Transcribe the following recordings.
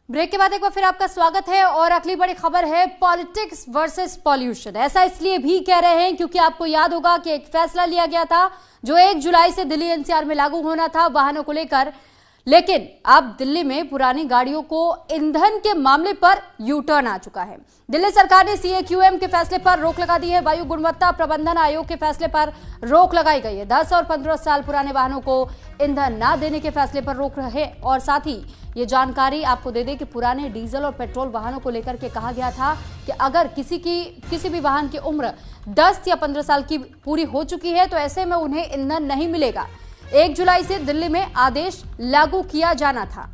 Break के बाद एक बार फिर आपका स्वागत है और अगली बड़ी खबर है पॉलिटिक्स वर्सेस पॉल्यूशन। ऐसा इसलिए भी कह रहे हैं क्योंकि आपको याद होगा कि एक फैसला लिया गया था जो 1 जुलाई से दिल्ली एनसीआर में लागू होना था वाहनों को लेकर, लेकिन अब दिल्ली में पुरानी गाड़ियों को ईंधन के मामले पर यू टर्न आ चुका है। दिल्ली सरकार ने सीएक्यूएम के फैसले पर रोक लगा दी है। वायु गुणवत्ता प्रबंधन आयोग के फैसले पर रोक लगाई गई है। 10 और 15 साल पुराने वाहनों को ईंधन न देने के फैसले पर रोक है और साथ ही ये जानकारी आपको दे दें कि पुराने डीजल और पेट्रोल वाहनों को लेकर के कहा गया था कि अगर किसी भी वाहन की उम्र 10 या 15 साल की पूरी हो चुकी है तो ऐसे में उन्हें ईंधन नहीं मिलेगा। 1 जुलाई से दिल्ली में आदेश लागू किया जाना था।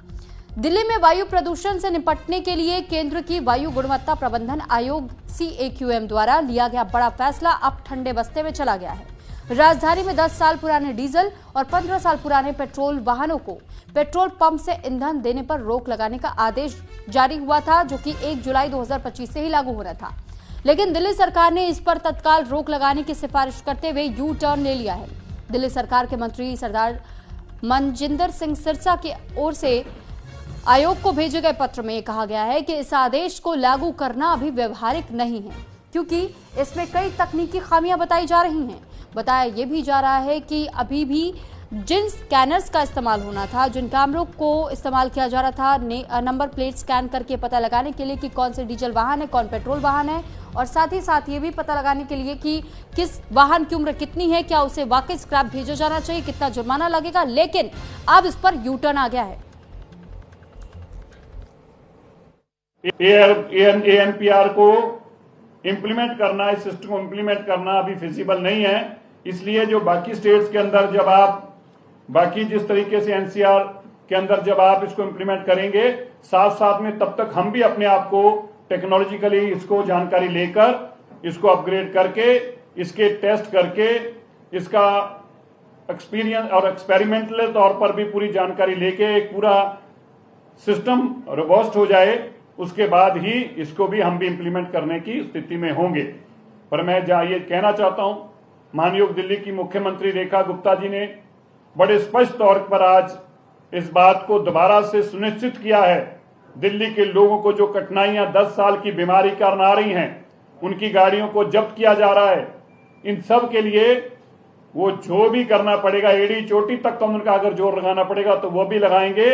दिल्ली में वायु प्रदूषण से निपटने के लिए केंद्र की वायु गुणवत्ता प्रबंधन आयोग सीएक्यूएम द्वारा लिया गया बड़ा फैसला अब ठंडे बस्ते में चला गया है। राजधानी में 10 साल पुराने डीजल और 15 साल पुराने पेट्रोल वाहनों को पेट्रोल पंप से ईंधन देने पर रोक लगाने का आदेश जारी हुआ था, जो कि 1 जुलाई 2025 से ही लागू होना था। लेकिन दिल्ली सरकार ने इस पर तत्काल रोक लगाने की सिफारिश करते हुए यू टर्न ले लिया है। दिल्ली सरकार के मंत्री सरदार मनजिंदर सिंह सिरसा की ओर से आयोग को भेजे गए पत्र में कहा गया है कि इस आदेश को लागू करना अभी व्यवहारिक नहीं है क्योंकि इसमें कई तकनीकी खामियां बताई जा रही हैं। बताया यह भी जा रहा है कि अभी भी जिन स्कैनर्स का इस्तेमाल होना था, जिन कैमरों को इस्तेमाल किया जा रहा था नंबर प्लेट स्कैन करके पता लगाने के लिए कि कौन से डीजल वाहन है, कौन पेट्रोल वाहन है, और साथ ही साथ ये भी पता लगाने के लिए कि किस वाहन की उम्र कितनी है, क्या उसे वाकई स्क्रैप भेजा जाना चाहिए, कितना जुर्माना लगेगा। लेकिन अब इस पर यू टर्न आ गया है। एएनपीआर को इम्प्लीमेंट करना, इस सिस्टम को इम्प्लीमेंट करना अभी फिजिबल नहीं है। इसलिए जो बाकी स्टेट्स के अंदर जब आप बाकी जिस तरीके से एनसीआर के अंदर जब आप इसको इम्प्लीमेंट करेंगे, साथ साथ में तब तक हम भी अपने आप को टेक्नोलॉजिकली इसको जानकारी लेकर इसको अपग्रेड करके, इसके टेस्ट करके, इसका एक्सपीरियंस और एक्सपेरिमेंटल तौर पर भी पूरी जानकारी लेके एक पूरा सिस्टम रोबस्ट हो जाए, उसके बाद ही इसको भी हम भी इम्प्लीमेंट करने की स्थिति में होंगे। पर मैं ये कहना चाहता हूं, माननीय दिल्ली की मुख्यमंत्री रेखा गुप्ता जी ने बड़े स्पष्ट तौर पर आज इस बात को दोबारा से सुनिश्चित किया है। दिल्ली के लोगों को जो कठिनाइयां 10 साल की बीमारी कारण आ रही हैं, उनकी गाड़ियों को जब्त किया जा रहा है, इन सब के लिए वो जो भी करना पड़ेगा, एड़ी चोटी तक का उनका अगर जोर लगाना पड़ेगा तो वो भी लगाएंगे।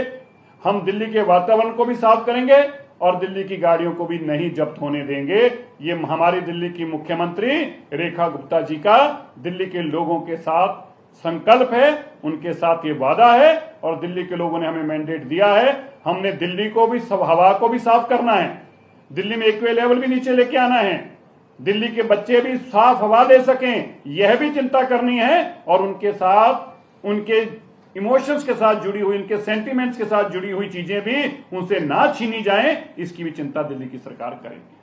हम दिल्ली के वातावरण को भी साफ करेंगे और दिल्ली की गाड़ियों को भी नहीं जब्त होने देंगे। ये हमारी दिल्ली की मुख्यमंत्री रेखा गुप्ता जी का दिल्ली के लोगों के साथ संकल्प है, उनके साथ ये वादा है और दिल्ली के लोगों ने हमें मैंडेट दिया है। हमने दिल्ली को भी हवा को भी साफ करना है, दिल्ली में एक्वे लेवल भी नीचे लेके आना है, दिल्ली के बच्चे भी साफ हवा ले सकें, यह भी चिंता करनी है। और उनके साथ उनके इमोशंस के साथ जुड़ी हुई, उनके सेंटिमेंट्स के साथ जुड़ी हुई चीजें भी उनसे ना छीनी जाएं, इसकी भी चिंता दिल्ली की सरकार करेगी।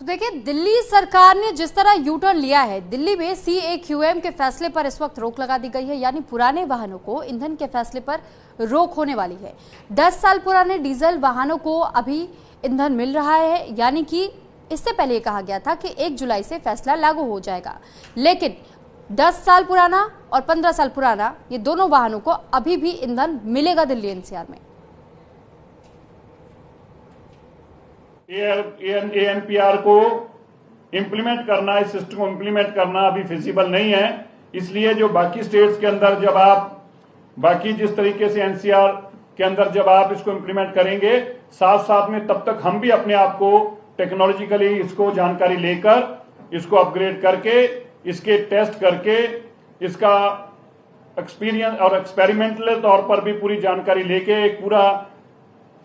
तो देखिए, दिल्ली सरकार ने जिस तरह यू टर्न लिया है, दिल्ली में सीएक्यूएम के फैसले पर इस वक्त रोक लगा दी गई है, यानी पुराने वाहनों को ईंधन के फैसले पर रोक होने वाली है। 10 साल पुराने डीजल वाहनों को अभी ईंधन मिल रहा है, यानी कि इससे पहले कहा गया था कि 1 जुलाई से फैसला लागू हो जाएगा, लेकिन 10 साल पुराना और 15 साल पुराना ये दोनों वाहनों को अभी भी ईंधन मिलेगा दिल्ली एनसीआर में। एएनपीआर को इम्प्लीमेंट करना, इस सिस्टम को इम्प्लीमेंट करना अभी फिजिबल नहीं है। इसलिए जो बाकी स्टेट्स के अंदर जब आप बाकी जिस तरीके से एनसीआर के अंदर जब आप इसको इम्प्लीमेंट करेंगे, साथ साथ में तब तक हम भी अपने आप को टेक्नोलॉजिकली इसको जानकारी लेकर इसको अपग्रेड करके, इसके टेस्ट करके, इसका एक्सपीरियंस और एक्सपेरिमेंटल तौर पर भी पूरी जानकारी लेके एक पूरा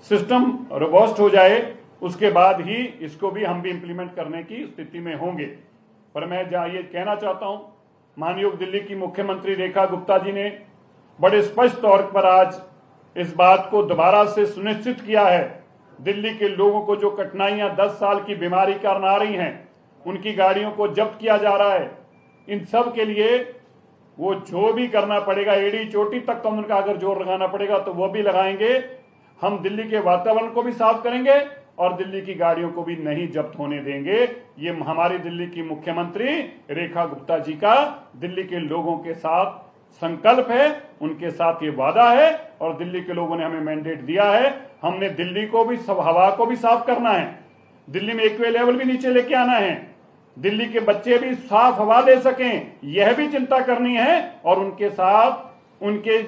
सिस्टम रोबस्ट हो जाए, उसके बाद ही इसको भी हम भी इम्प्लीमेंट करने की स्थिति में होंगे। पर मैं ये कहना चाहता हूं, माननीय दिल्ली की मुख्यमंत्री रेखा गुप्ता जी ने बड़े स्पष्ट तौर पर आज इस बात को दोबारा से सुनिश्चित किया है। दिल्ली के लोगों को जो कठिनाइयां 10 साल की बीमारी कारण आ रही हैं, उनकी गाड़ियों को जब्त किया जा रहा है, इन सब के लिए वो जो भी करना पड़ेगा, एड़ी चोटी तक का उनका अगर जोर लगाना पड़ेगा तो वो भी लगाएंगे। हम दिल्ली के वातावरण को भी साफ करेंगे और दिल्ली की गाड़ियों को भी नहीं जब्त होने देंगे। ये हमारी दिल्ली की मुख्यमंत्री रेखा गुप्ता जी का दिल्ली के लोगों के साथ संकल्प है, उनके साथ ये वादा है और दिल्ली के लोगों ने हमें मैंडेट दिया है। हमने दिल्ली को भी सब हवा को भी साफ करना है, दिल्ली में एक्वे लेवल भी नीचे लेके आना है, दिल्ली के बच्चे भी साफ हवा ले सकें, यह भी चिंता करनी है और उनके साथ उनके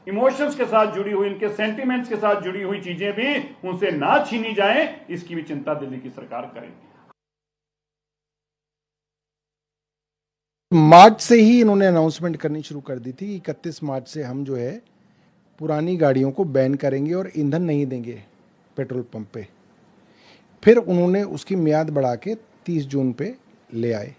इमोशंस के साथ जुड़ी हुई, उनके सेंटिमेंट्स के साथ जुड़ी हुई चीजें भी उनसे ना छीनी जाएं, इसकी भी चिंता दिल्ली की सरकार करेगी। मार्च से ही इन्होंने अनाउंसमेंट करनी शुरू कर दी थी। 31 मार्च से हम जो है पुरानी गाड़ियों को बैन करेंगे और ईंधन नहीं देंगे पेट्रोल पंप पे। फिर उन्होंने उसकी मियाद बढ़ा के 30 जून पे ले आए।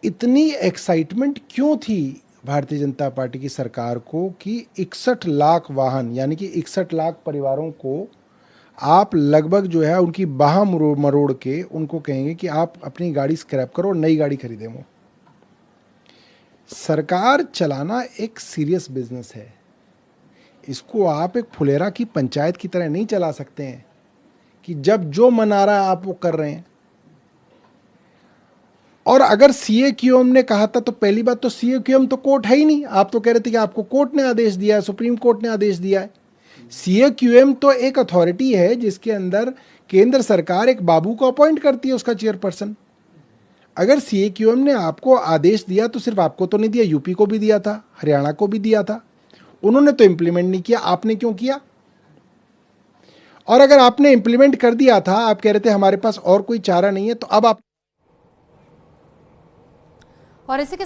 इतनी एक्साइटमेंट क्यों थी भारतीय जनता पार्टी की सरकार को कि 61 लाख वाहन यानी कि 61 लाख परिवारों को आप लगभग जो है उनकी बाह मरोड़ के उनको कहेंगे कि आप अपनी गाड़ी स्क्रैप करो और नई गाड़ी खरीदें। वो सरकार चलाना एक सीरियस बिजनेस है, इसको आप एक फुलेरा की पंचायत की तरह नहीं चला सकते हैं कि जब जो मन आ रहा है आप वो कर रहे हैं। और अगर CAQM ने कहा था तो पहली बात तो CAQM तो कोर्ट है ही नहीं। आप तो कह रहे थे कि आपको कोर्ट ने आदेश दिया है, सुप्रीम कोर्ट ने आदेश दिया है। CAQM तो एक अथॉरिटी है जिसके अंदर केंद्र सरकार एक बाबू को अपॉइंट करती है, उसका चेयरपर्सन। अगर CAQM ने आपको आदेश दिया तो सिर्फ आपको तो नहीं दिया, यूपी को भी दिया था, हरियाणा को भी दिया था। उन्होंने तो इंप्लीमेंट नहीं किया, आपने क्यों किया? और अगर आपने इंप्लीमेंट कर दिया था, आप कह रहे थे हमारे पास और कोई चारा नहीं है, तो अब आप और इसी के